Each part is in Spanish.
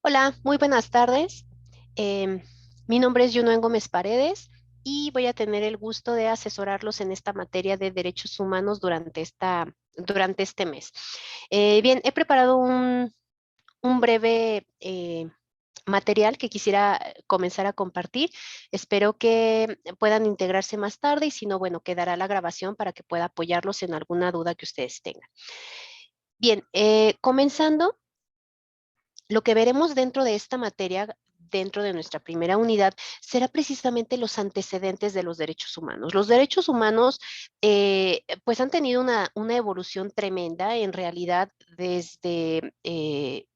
Hola, muy buenas tardes. Em, Mi nombre es Junoen Gómez Paredes y voy a tener el gusto de asesorarlos en esta materia de derechos humanos durante este mes. Bien, he preparado un breve material que quisiera comenzar a compartir. Espero que puedan integrarse más tarde y si no, bueno, quedará la grabación para que pueda apoyarlos en alguna duda que ustedes tengan. Bien, comenzando. Lo que veremos dentro de esta materia, dentro de nuestra primera unidad, será precisamente los antecedentes de los derechos humanos. Los derechos humanos, pues han tenido una evolución tremenda. En realidad, desde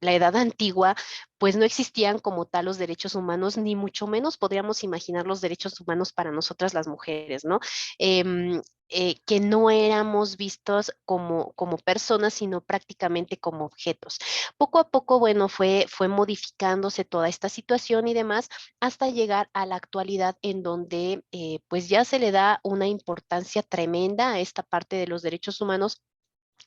la edad antigua, pues no existían como tal los derechos humanos, ni mucho menos podríamos imaginar los derechos humanos para nosotras las mujeres, ¿no? Em, que no éramos vistos como personas, sino prácticamente como objetos. Poco a poco, bueno, fue modificándose toda esta situación y demás hasta llegar a la actualidad en donde pues ya se le da una importancia tremenda a esta parte de los derechos humanos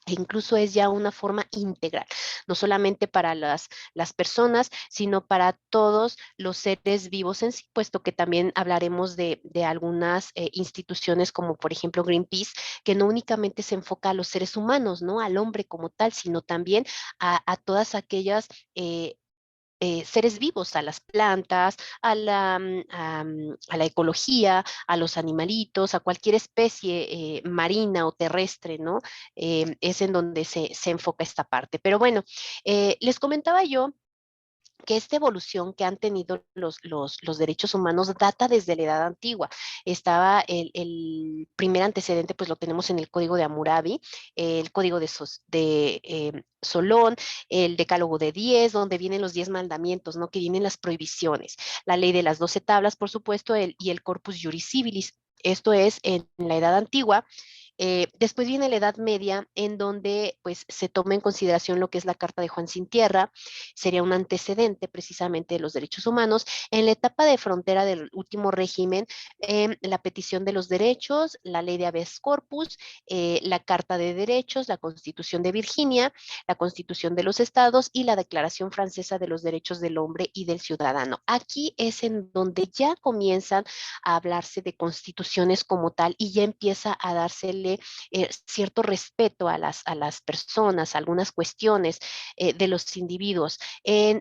e incluso es ya una forma integral, no solamente para las personas, sino para todos los seres vivos en sí, puesto que también hablaremos de algunas instituciones como por ejemplo Greenpeace, que no únicamente se enfoca a los seres humanos, ¿no? Al hombre como tal, sino también a todas aquellas eh, seres vivos, a las plantas, a la ecología, a los animalitos, a cualquier especie marina o terrestre, ¿no? Es en donde se enfoca esta parte. Pero bueno, les comentaba yo que esta evolución que han tenido los derechos humanos data desde la edad antigua. Estaba el primer antecedente, pues lo tenemos en el Código de Hammurabi, el Código de Solón, el Decálogo de 10, donde vienen los 10 mandamientos, ¿no? Que vienen las prohibiciones, la ley de las 12 tablas, por supuesto, y el Corpus Juris Civilis. Esto es en la edad antigua. Después viene la Edad Media, en donde pues se toma en consideración lo que es la Carta de Juan Sin Tierra, sería un antecedente precisamente de los derechos humanos. En la etapa de frontera del último régimen, la petición de los derechos, la ley de habeas corpus, la Carta de Derechos, la Constitución de Virginia, la Constitución de los Estados y la Declaración Francesa de los Derechos del Hombre y del Ciudadano. Aquí es en donde ya comienzan a hablarse de constituciones como tal y ya empieza a dársele cierto respeto a las personas, a algunas cuestiones de los individuos.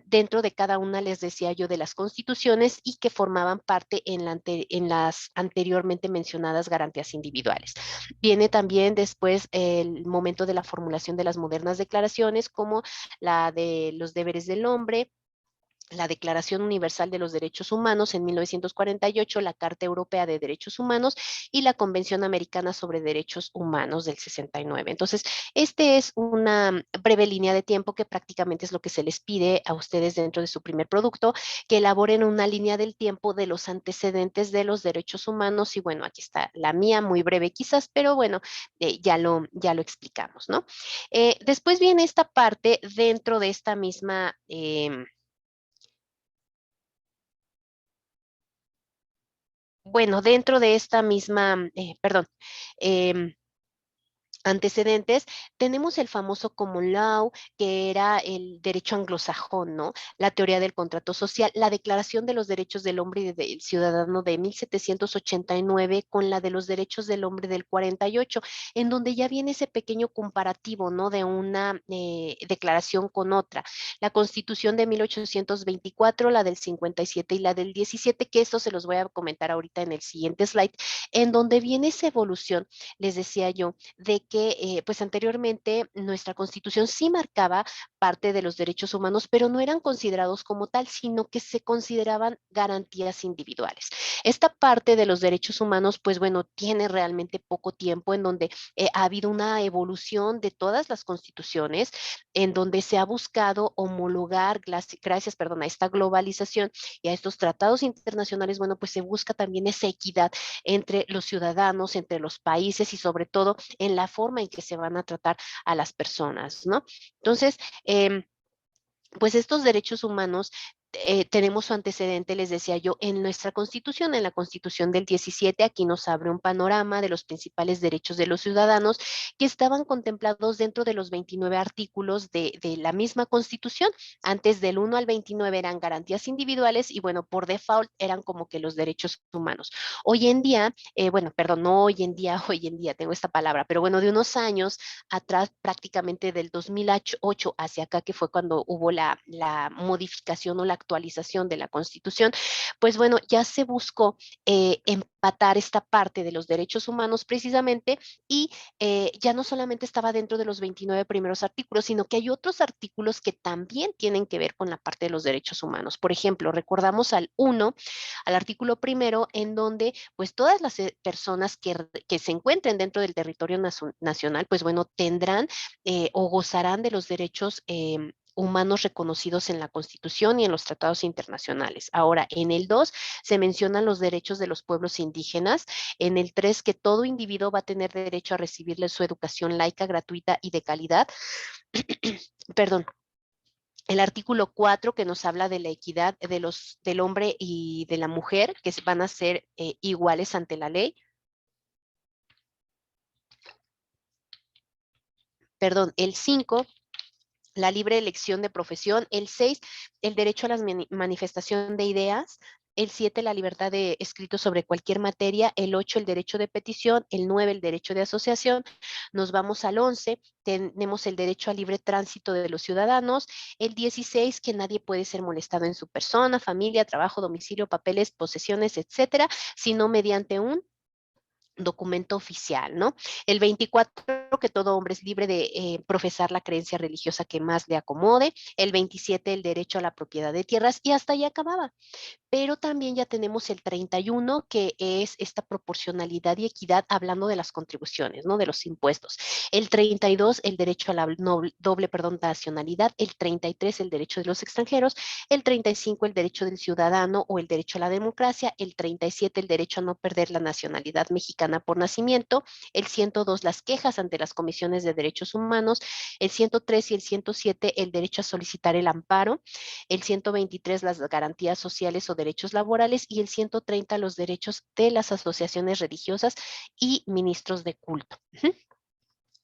Dentro de cada una, les decía yo, de las constituciones y que formaban parte en las anteriormente mencionadas garantías individuales. Viene también después el momento de la formulación de las modernas declaraciones, como la de los deberes del hombre, la Declaración Universal de los Derechos Humanos en 1948, la Carta Europea de Derechos Humanos y la Convención Americana sobre Derechos Humanos del 69. Entonces, este es una breve línea de tiempo que prácticamente es lo que se les pide a ustedes dentro de su primer producto, que elaboren una línea del tiempo de los antecedentes de los derechos humanos. Y bueno, aquí está la mía, muy breve quizás, pero bueno, ya lo explicamos, ¿no? Después viene esta parte dentro de esta misma... bueno, dentro de esta misma, perdón, em, antecedentes, tenemos el famoso common law, que era el derecho anglosajón, ¿no? La teoría del contrato social, la Declaración de los Derechos del Hombre y del Ciudadano de 1789 con la de los Derechos del Hombre del 48, en donde ya viene ese pequeño comparativo, ¿no? De una declaración con otra. La Constitución de 1824, la del 57 y la del 17, que esto se los voy a comentar ahorita en el siguiente slide, en donde viene esa evolución, les decía yo, de que pues anteriormente nuestra constitución sí marcaba parte de los derechos humanos, pero no eran considerados como tal, sino que se consideraban garantías individuales. Esta parte de los derechos humanos, pues bueno, tiene realmente poco tiempo en donde ha habido una evolución de todas las constituciones, en donde se ha buscado homologar, gracias, perdón, a esta globalización y a estos tratados internacionales, bueno, pues se busca también esa equidad entre los ciudadanos, entre los países y sobre todo en la forma en que se van a tratar a las personas, ¿no? Entonces, pues estos derechos humanos tenemos su antecedente, les decía yo, en nuestra Constitución, en la Constitución del 17, aquí nos abre un panorama de los principales derechos de los ciudadanos que estaban contemplados dentro de los 29 artículos de la misma Constitución. Antes del 1 al 29 eran garantías individuales y bueno, por default eran como que los derechos humanos. Hoy en día, bueno, perdón, no hoy en día, hoy en día tengo esta palabra, pero bueno, de unos años atrás, prácticamente del 2008 hacia acá, que fue cuando hubo la modificación o la actualización de la Constitución, pues bueno, ya se buscó empatar esta parte de los derechos humanos precisamente y ya no solamente estaba dentro de los 29 primeros artículos, sino que hay otros artículos que también tienen que ver con la parte de los derechos humanos. Por ejemplo, recordamos al 1, al artículo primero, en donde pues todas las personas que se encuentren dentro del territorio nacional, pues bueno, tendrán o gozarán de los derechos humanos reconocidos en la Constitución y en los tratados internacionales. Ahora, en el 2 se mencionan los derechos de los pueblos indígenas, en el 3 que todo individuo va a tener derecho a recibirle su educación laica, gratuita y de calidad. Perdón. El artículo 4 que nos habla de la equidad del hombre y de la mujer, que van a ser iguales ante la ley. Perdón, el 5 la libre elección de profesión, el 6, el derecho a la manifestación de ideas, el 7, la libertad de escrito sobre cualquier materia, el 8, el derecho de petición, el 9, el derecho de asociación, nos vamos al 11, tenemos el derecho al libre tránsito de los ciudadanos, el 16, que nadie puede ser molestado en su persona, familia, trabajo, domicilio, papeles, posesiones, etcétera, sino mediante un documento oficial, ¿no? El 24, que todo hombre es libre de profesar la creencia religiosa que más le acomode. El 27, el derecho a la propiedad de tierras y hasta ahí acababa. Pero también ya tenemos el 31, que es esta proporcionalidad y equidad, hablando de las contribuciones, ¿no? De los impuestos. El 32, el derecho a la doble, perdón, nacionalidad. El 33, el derecho de los extranjeros. El 35, el derecho del ciudadano o el derecho a la democracia. El 37, el derecho a no perder la nacionalidad mexicana por nacimiento. El 102, las quejas ante las comisiones de derechos humanos. El 103 y el 107, el derecho a solicitar el amparo. El 123, las garantías sociales o derechos laborales, y el 130, los derechos de las asociaciones religiosas y ministros de culto.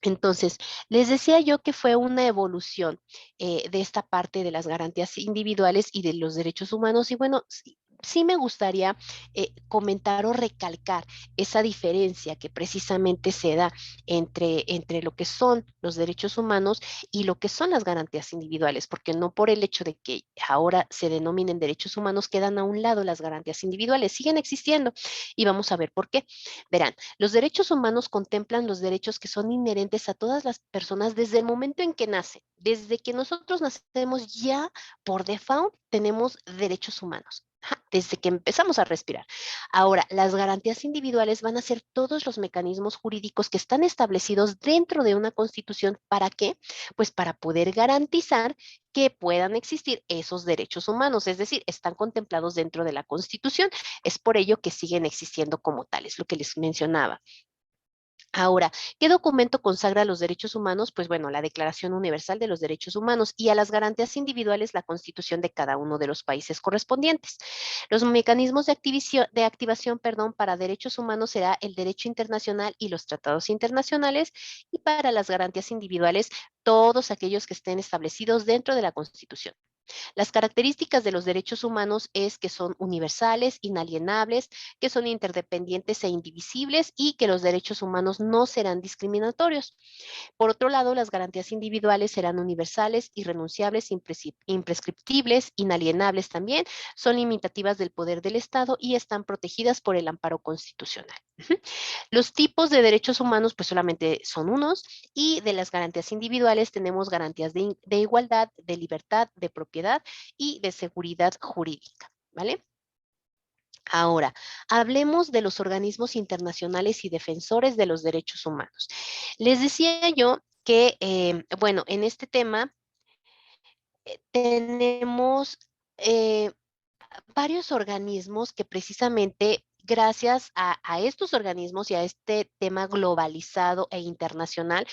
Entonces, les decía yo que fue una evolución de esta parte de las garantías individuales y de los derechos humanos. Y bueno, sí me gustaría comentar o recalcar esa diferencia que precisamente se da entre lo que son los derechos humanos y lo que son las garantías individuales, porque no por el hecho de que ahora se denominen derechos humanos quedan a un lado las garantías individuales, siguen existiendo y vamos a ver por qué. Verán, los derechos humanos contemplan los derechos que son inherentes a todas las personas desde el momento en que nacen. Desde que nosotros nacemos ya por default tenemos derechos humanos. Desde que empezamos a respirar. Ahora, las garantías individuales van a ser todos los mecanismos jurídicos que están establecidos dentro de una constitución. ¿Para qué? Pues para poder garantizar que puedan existir esos derechos humanos, es decir, están contemplados dentro de la Constitución. Es por ello que siguen existiendo como tales, lo que les mencionaba. Ahora, ¿qué documento consagra los derechos humanos? Pues bueno, la Declaración Universal de los Derechos Humanos, y a las garantías individuales la Constitución de cada uno de los países correspondientes. Los mecanismos de activación, perdón, para derechos humanos será el derecho internacional y los tratados internacionales, y para las garantías individuales todos aquellos que estén establecidos dentro de la Constitución. Las características de los derechos humanos es que son universales, inalienables, que son interdependientes e indivisibles, y que los derechos humanos no serán discriminatorios. Por otro lado, las garantías individuales serán universales, irrenunciables, imprescriptibles, inalienables también, son limitativas del poder del Estado y están protegidas por el amparo constitucional. Los tipos de derechos humanos pues solamente son unos, y de las garantías individuales tenemos garantías de igualdad, de libertad, de propiedad y de seguridad jurídica, ¿vale? Ahora, hablemos de los organismos internacionales y defensores de los derechos humanos. Les decía yo que, bueno, en este tema tenemos eh, varios organismos que precisamente gracias a estos organismos y a este tema globalizado e internacional,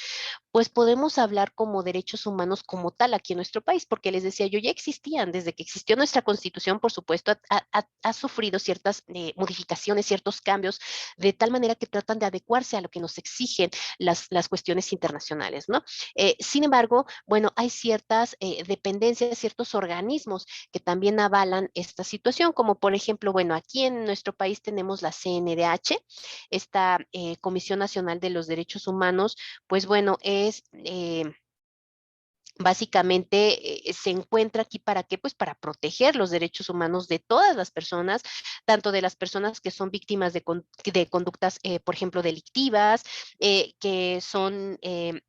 pues podemos hablar como derechos humanos como tal aquí en nuestro país, porque les decía yo, ya existían, desde que existió nuestra Constitución, por supuesto, ha sufrido ciertas modificaciones, ciertos cambios, de tal manera que tratan de adecuarse a lo que nos exigen las cuestiones internacionales, ¿no? Sin embargo, bueno, hay ciertas dependencias, ciertos organismos que también avalan esta situación, como por ejemplo, bueno, aquí en nuestro país tenemos la CNDH, esta Comisión Nacional de los Derechos Humanos, pues bueno, es básicamente se encuentra aquí para qué, pues para proteger los derechos humanos de todas las personas, tanto de las personas que son víctimas de conductas, por ejemplo, delictivas, que son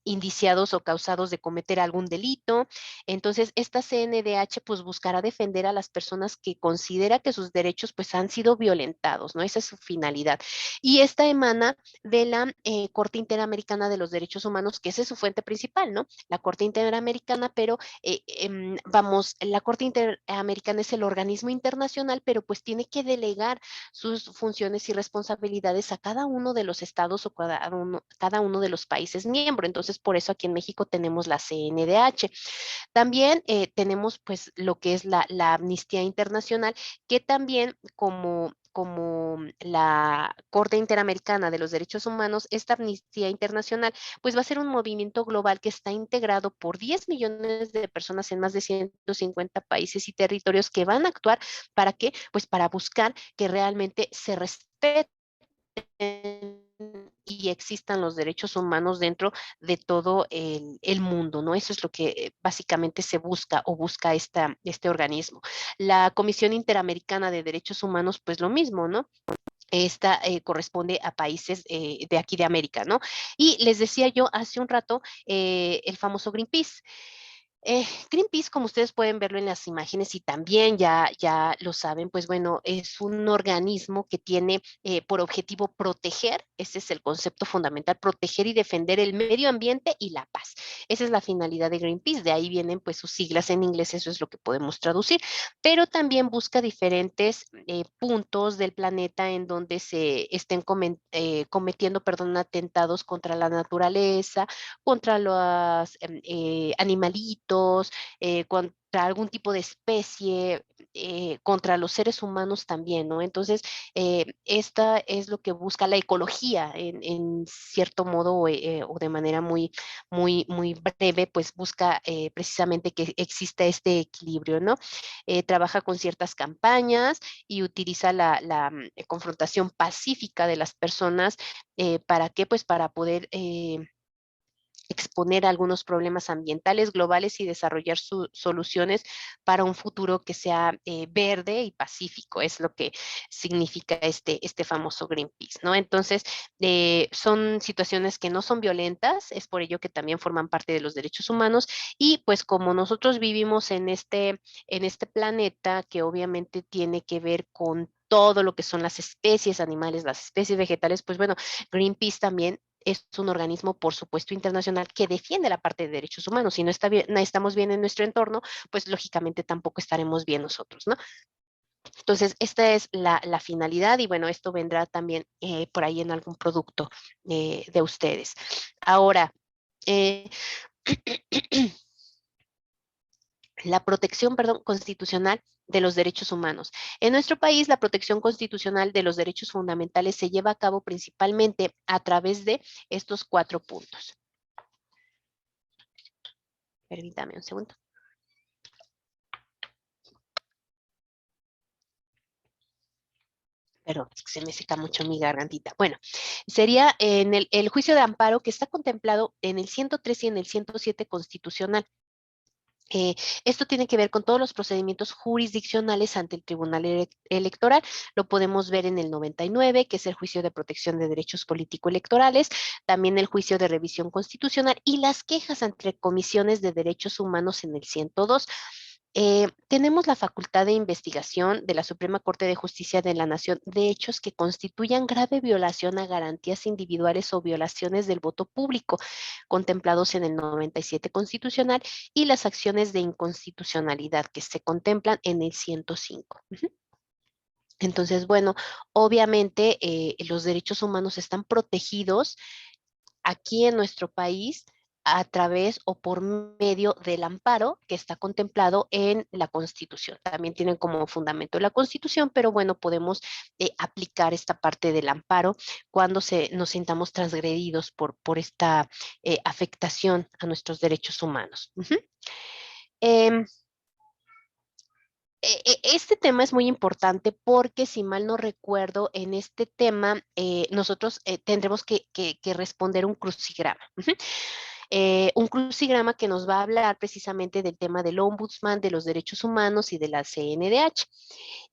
indiciados o causados de cometer algún delito. Entonces, esta CNDH pues buscará defender a las personas que considera que sus derechos pues han sido violentados, ¿no? Esa es su finalidad. Y esta emana de la Corte Interamericana de los Derechos Humanos, que esa es su fuente principal, ¿no? La Corte Interamericana, pero vamos, la Corte Interamericana es el organismo internacional, pero pues tiene que delegar sus funciones y responsabilidades a cada uno de los estados o cada uno de los países miembros. Entonces, por eso aquí en México tenemos la CNDH. También tenemos pues lo que es la Amnistía Internacional, que también como la Corte Interamericana de los Derechos Humanos, esta Amnistía Internacional, pues va a ser un movimiento global que está integrado por 10 millones de personas en más de 150 países y territorios que van a actuar para qué, pues para buscar que realmente se respete y existan los derechos humanos dentro de todo el mundo, ¿no? Eso es lo que básicamente se busca o busca este organismo. La Comisión Interamericana de Derechos Humanos, pues lo mismo, ¿no? Esta corresponde a países de aquí de América, ¿no? Y les decía yo hace un rato el famoso Greenpeace. Greenpeace, como ustedes pueden verlo en las imágenes y también ya lo saben, pues bueno, es un organismo que tiene por objetivo proteger, ese es el concepto fundamental, proteger y defender el medio ambiente y la paz. Esa es la finalidad de Greenpeace, de ahí vienen pues sus siglas en inglés, eso es lo que podemos traducir, pero también busca diferentes puntos del planeta en donde se estén cometiendo, perdón, atentados contra la naturaleza, contra los animalitos, contra algún tipo de especie, contra los seres humanos también, ¿no? Entonces, esta es lo que busca la ecología en cierto modo o de manera muy breve, pues busca precisamente que exista este equilibrio, ¿no? Trabaja con ciertas campañas y utiliza la confrontación pacífica de las personas, ¿para qué? Pues para poder exponer algunos problemas ambientales globales y desarrollar soluciones para un futuro que sea verde y pacífico, es lo que significa este famoso Greenpeace, ¿no? Entonces, son situaciones que no son violentas, es por ello que también forman parte de los derechos humanos y pues como nosotros vivimos en este planeta que obviamente tiene que ver con todo lo que son las especies animales, las especies vegetales, pues bueno, Greenpeace también es un organismo, por supuesto, internacional que defiende la parte de derechos humanos. Si no, no estamos bien en nuestro entorno, pues lógicamente tampoco estaremos bien nosotros, ¿no? Entonces, esta es la finalidad y bueno, esto vendrá también por ahí en algún producto de ustedes. Ahora, eh, la protección, perdón, constitucional de los derechos humanos. En nuestro país, la protección constitucional de los derechos fundamentales se lleva a cabo principalmente a través de estos 4 puntos. Permítame un segundo. Perdón, es que se me seca mucho mi gargantita. Bueno, sería en el juicio de amparo que está contemplado en el 103 y en el 107 constitucional. Eh, Esto tiene que ver con todos los procedimientos jurisdiccionales ante el Tribunal Electoral. Lo podemos ver en el 99, que es el juicio de protección de derechos político-electorales, también el juicio de revisión constitucional y las quejas ante comisiones de derechos humanos en el 102. Tenemos la facultad de investigación de la Suprema Corte de Justicia de la Nación de hechos que constituyan grave violación a garantías individuales o violaciones del voto público contemplados en el 97 constitucional y las acciones de inconstitucionalidad que se contemplan en el 105. Entonces, bueno, obviamente los derechos humanos están protegidos aquí en nuestro país a través o por medio del amparo que está contemplado en la Constitución. También tienen como fundamento la Constitución, pero bueno, podemos aplicar esta parte del amparo cuando nos sintamos transgredidos por esta afectación a nuestros derechos humanos. Em, Este tema es muy importante porque, si mal no recuerdo, en este tema nosotros tendremos que responder un crucigrama. Un crucigrama que nos va a hablar precisamente del tema del ombudsman, de los derechos humanos y de la CNDH.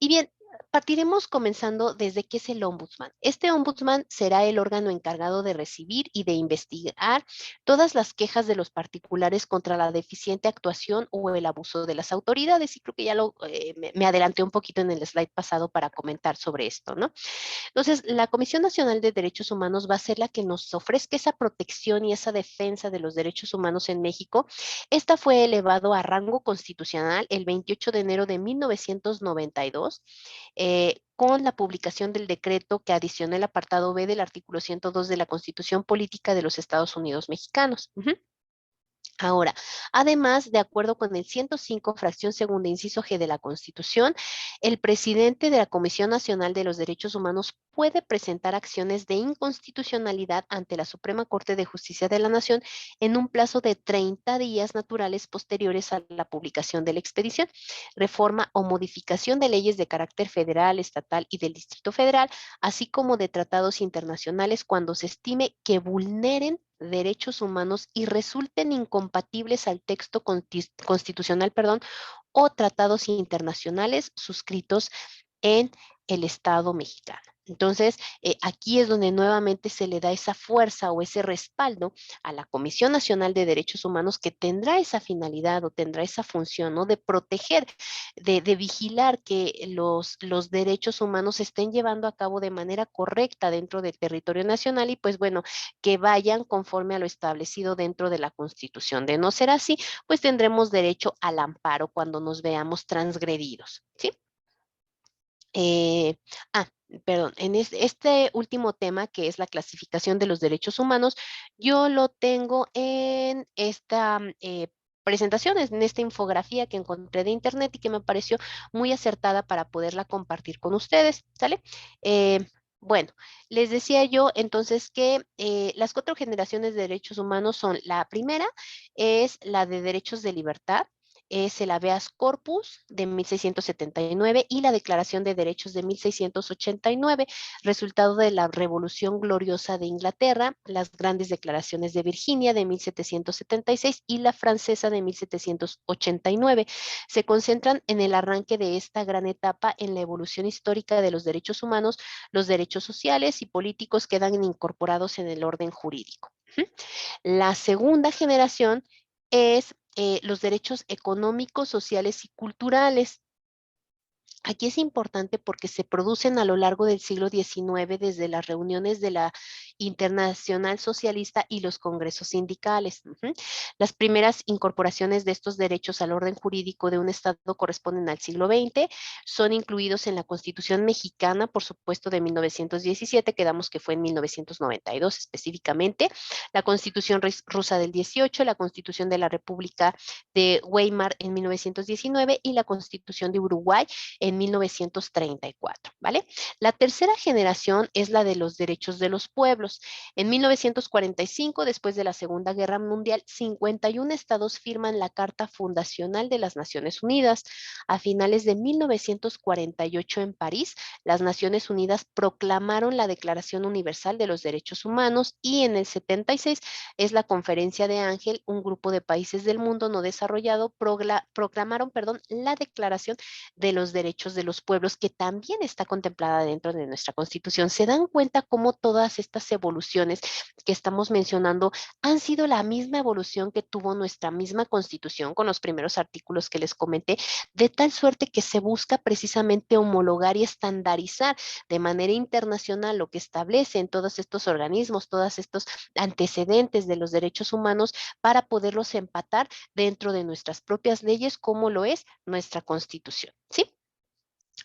Y bien, partiremos comenzando desde qué es el ombudsman. Este ombudsman será el órgano encargado de recibir y de investigar todas las quejas de los particulares contra la deficiente actuación o el abuso de las autoridades. Y creo que ya me adelanté un poquito en el slide pasado para comentar sobre esto, ¿no? Entonces, la Comisión Nacional de Derechos Humanos va a ser la que nos ofrezca esa protección y esa defensa de los derechos humanos en México. Esta fue elevado a rango constitucional el 28 de enero de 1992, con la publicación del decreto que adicionó el apartado B del artículo 102 de la Constitución Política de los Estados Unidos Mexicanos. Ahora, además, de acuerdo con el 105, fracción segunda, inciso G de la Constitución, el presidente de la Comisión Nacional de los Derechos Humanos puede presentar acciones de inconstitucionalidad ante la Suprema Corte de Justicia de la Nación en un plazo de 30 días naturales posteriores a la publicación de la expedición, reforma o modificación de leyes de carácter federal, estatal y del Distrito Federal, así como de tratados internacionales cuando se estime que vulneren derechos humanos y resulten incompatibles al texto constitucional, o tratados internacionales suscritos en el Estado mexicano. Entonces, aquí es donde nuevamente se le da esa fuerza o ese respaldo a la Comisión Nacional de Derechos Humanos, que tendrá esa finalidad o tendrá esa función, ¿no? De proteger, de vigilar que los derechos humanos se estén llevando a cabo de manera correcta dentro del territorio nacional y pues bueno, que vayan conforme a lo establecido dentro de la Constitución. De no ser así, pues tendremos derecho al amparo cuando nos veamos transgredidos, ¿sí? Eh, ah, Perdón, en este último tema, que es la clasificación de los derechos humanos, yo lo tengo en esta presentación, en esta infografía que encontré de internet y que me pareció muy acertada para poderla compartir con ustedes, ¿sale? Eh, bueno, les decía yo entonces que las 4 generaciones de derechos humanos son: la primera es la de derechos de libertad, es el Habeas Corpus de 1679 y la Declaración de Derechos de 1689, resultado de la Revolución Gloriosa de Inglaterra, las Grandes Declaraciones de Virginia de 1776 y la Francesa de 1789. Se concentran en el arranque de esta gran etapa en la evolución histórica de los derechos humanos. Los derechos sociales y políticos quedan incorporados en el orden jurídico. La segunda generación es los derechos económicos, sociales y culturales. Aquí es importante porque se producen a lo largo del siglo XIX desde las reuniones de la Internacional Socialista y los congresos sindicales. Las primeras incorporaciones de estos derechos al orden jurídico de un Estado corresponden al siglo XX, son incluidos en la Constitución mexicana, por supuesto, de 1917, quedamos que fue en 1992 específicamente, la Constitución rusa del 18, la Constitución de la República de Weimar en 1919 y la Constitución de Uruguay en 1934, ¿vale? La tercera generación es la de los derechos de los pueblos. En 1945, después de la Segunda Guerra Mundial, 51 estados firman la Carta Fundacional de las Naciones Unidas. A finales de 1948 en París, las Naciones Unidas proclamaron la Declaración Universal de los Derechos Humanos y en el 76 es la Conferencia de Ángel, un grupo de países del mundo no desarrollado, proclamaron, la Declaración de los Derechos de los Pueblos, que también está contemplada dentro de nuestra Constitución. ¿Se dan cuenta cómo todas estas evoluciones que estamos mencionando han sido la misma evolución que tuvo nuestra misma Constitución con los primeros artículos que les comenté, de tal suerte que se busca precisamente homologar y estandarizar de manera internacional lo que establecen todos estos organismos, todos estos antecedentes de los derechos humanos para poderlos empatar dentro de nuestras propias leyes, como lo es nuestra Constitución, ¿sí?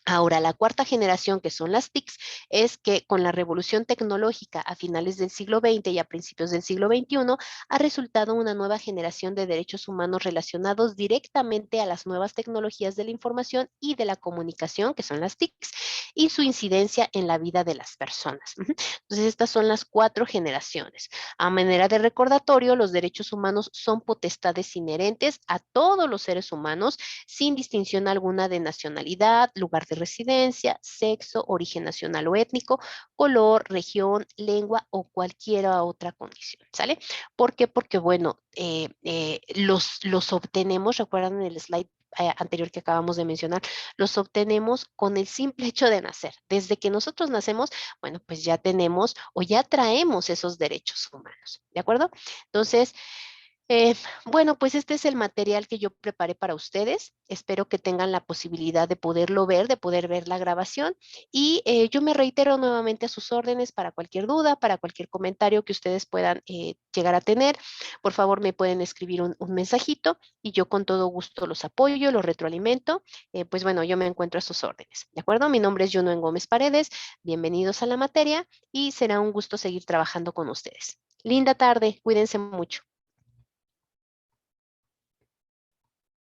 Ahora, la cuarta generación, que son las TICs, es que con la revolución tecnológica a finales del siglo XX y a principios del siglo XXI, ha resultado una nueva generación de derechos humanos relacionados directamente a las nuevas tecnologías de la información y de la comunicación, que son las TICs, y su incidencia en la vida de las personas. Entonces, estas son las cuatro generaciones. A manera de recordatorio, los derechos humanos son potestades inherentes a todos los seres humanos, sin distinción alguna de nacionalidad, lugar de residencia, sexo, origen nacional o étnico, color, región, lengua o cualquier otra condición, ¿sale? ¿Por qué? Porque, bueno, los obtenemos, recuerdan en el slide anterior que acabamos de mencionar, los obtenemos con el simple hecho de nacer. Desde que nosotros nacemos, bueno, pues ya tenemos o ya traemos esos derechos humanos, ¿de acuerdo? Entonces, eh, bueno, pues este es el material que yo preparé para ustedes. Espero que tengan la posibilidad de poderlo ver, de poder ver la grabación. Y yo me reitero nuevamente a sus órdenes para cualquier duda, para cualquier comentario que ustedes puedan llegar a tener. Por favor, me pueden escribir un mensajito y yo con todo gusto los apoyo, los retroalimento. Pues bueno, yo me encuentro a sus órdenes. ¿De acuerdo? Mi nombre es Junuen Gómez Paredes. Bienvenidos a la materia y será un gusto seguir trabajando con ustedes. Linda tarde, cuídense mucho.